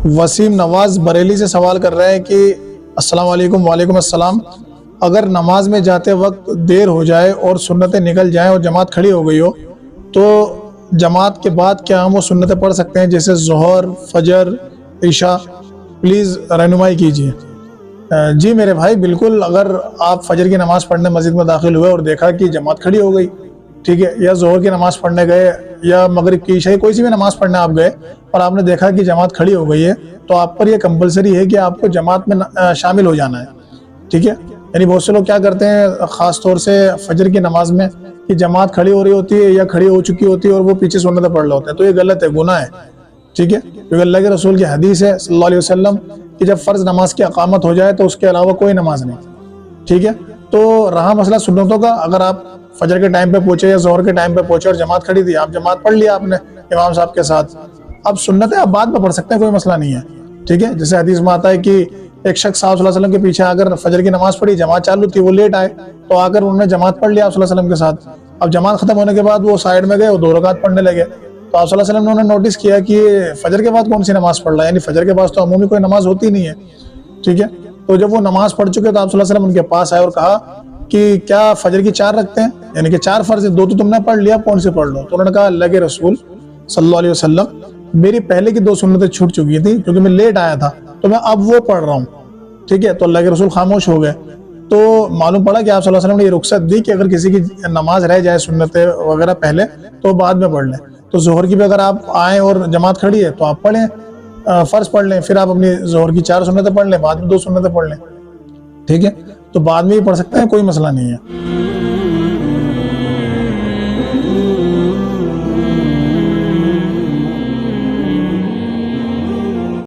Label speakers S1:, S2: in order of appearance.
S1: وسیم نواز بریلی سے سوال کر رہے ہیں کہ السلام علیکم۔ وعلیکم السلام۔ اگر نماز میں جاتے وقت دیر ہو جائے اور سنتیں نکل جائیں اور جماعت کھڑی ہو گئی ہو تو جماعت کے بعد کیا ہم وہ سنتیں پڑھ سکتے ہیں جیسے ظہر، فجر، عشاء؟ پلیز رہنمائی کیجیے۔ جی میرے بھائی، بالکل۔ اگر آپ فجر کی نماز پڑھنے مسجد میں داخل ہوئے اور دیکھا کہ جماعت کھڑی ہو گئی، ٹھیک ہے، یا ظہر کی نماز پڑھنے گئے یا مغرب کی، عشاء، کوئی سی بھی نماز پڑھنے آپ گئے اور آپ نے دیکھا کہ جماعت کھڑی ہو گئی ہے، تو آپ پر یہ کمپلسری ہے کہ آپ کو جماعت میں شامل ہو جانا ہے، ٹھیک ہے۔ یعنی بہت سے لوگ کیا کرتے ہیں خاص طور سے فجر کی نماز میں کہ جماعت کھڑی ہو رہی ہوتی ہے یا کھڑی ہو چکی ہوتی ہے اور وہ پیچھے سنتیں پڑھ رہے ہوتے ہیں، تو یہ غلط ہے، گناہ ہے، ٹھیک ہے۔ کیونکہ اللہ کے رسول کی حدیث ہے صلی اللہ علیہ وسلم کہ جب فرض نماز کی اقامت ہو جائے تو اس کے علاوہ کوئی نماز نہیں، ٹھیک ہے۔ تو رہا مسئلہ سنتوں کا، اگر آپ فجر کے ٹائم پہ پہنچے یا ظہر کے ٹائم پہ پہنچے اور جماعت کھڑی تھی، آپ جماعت پڑھ لیا آپ نے امام صاحب کے ساتھ، اب سنتیں آپ بعد میں پڑھ سکتے ہیں، کوئی مسئلہ نہیں ہے، ٹھیک ہے۔ جیسے حدیث میں آتا ہے کہ ایک شخص آپ صلی اللہ علیہ وسلم کے پیچھے آ کر فجر کی نماز پڑھی، جماعت چالو تھی، وہ لیٹ آئے تو آ کر انہوں نے جماعت پڑھ لیا آپ صلی اللہ علیہ وسلم کے ساتھ۔ اب جماعت ختم ہونے کے بعد وہ سائڈ میں گئے اور 2 رکعت پڑھنے لگے، تو آپ صلی اللہ علیہ وسلم نے نوٹس کیا کہ فجر کے بعد کون سی نماز پڑھ رہا ہے، یعنی فجر کے بعد تو عمومی کوئی نماز ہوتی نہیں ہے، ٹھیک ہے۔ تو جب وہ نماز پڑھ چکے تو آپ صلی اللہ علیہ وسلم ان کے پاس آئے اور کہا کہ کیا فجر کی 4 رکھتے ہیں، یعنی کہ 4 فرض ہیں، 2 تو تم نے پڑھ لیا، کون سے پڑھ لو؟ تو انہوں نے کہا اللہ کے رسول صلی اللہ علیہ وسلم میری پہلے کی 2 سنتیں چھوٹ چکی تھیں کیونکہ میں لیٹ آیا تھا، تو میں اب وہ پڑھ رہا ہوں، ٹھیک ہے۔ تو اللہ کے رسول خاموش ہو گئے، تو معلوم پڑا کہ آپ صلی اللہ علیہ وسلم نے یہ رخصت دی کہ اگر کسی کی نماز رہ جائے سنتیں وغیرہ پہلے تو بعد میں پڑھ لیں۔ تو ظہر کی بھی اگر آپ آئیں اور جماعت کھڑی ہے تو آپ پڑھیں، فرض پڑھ لیں، پھر آپ اپنی ظہر کی 4 سنتیں پڑھ لیں، بعد میں 2 سنتیں پڑھ لیں، ٹھیک ہے۔ تو بعد میں ہی پڑھ سکتے ہیں، کوئی مسئلہ نہیں ہے۔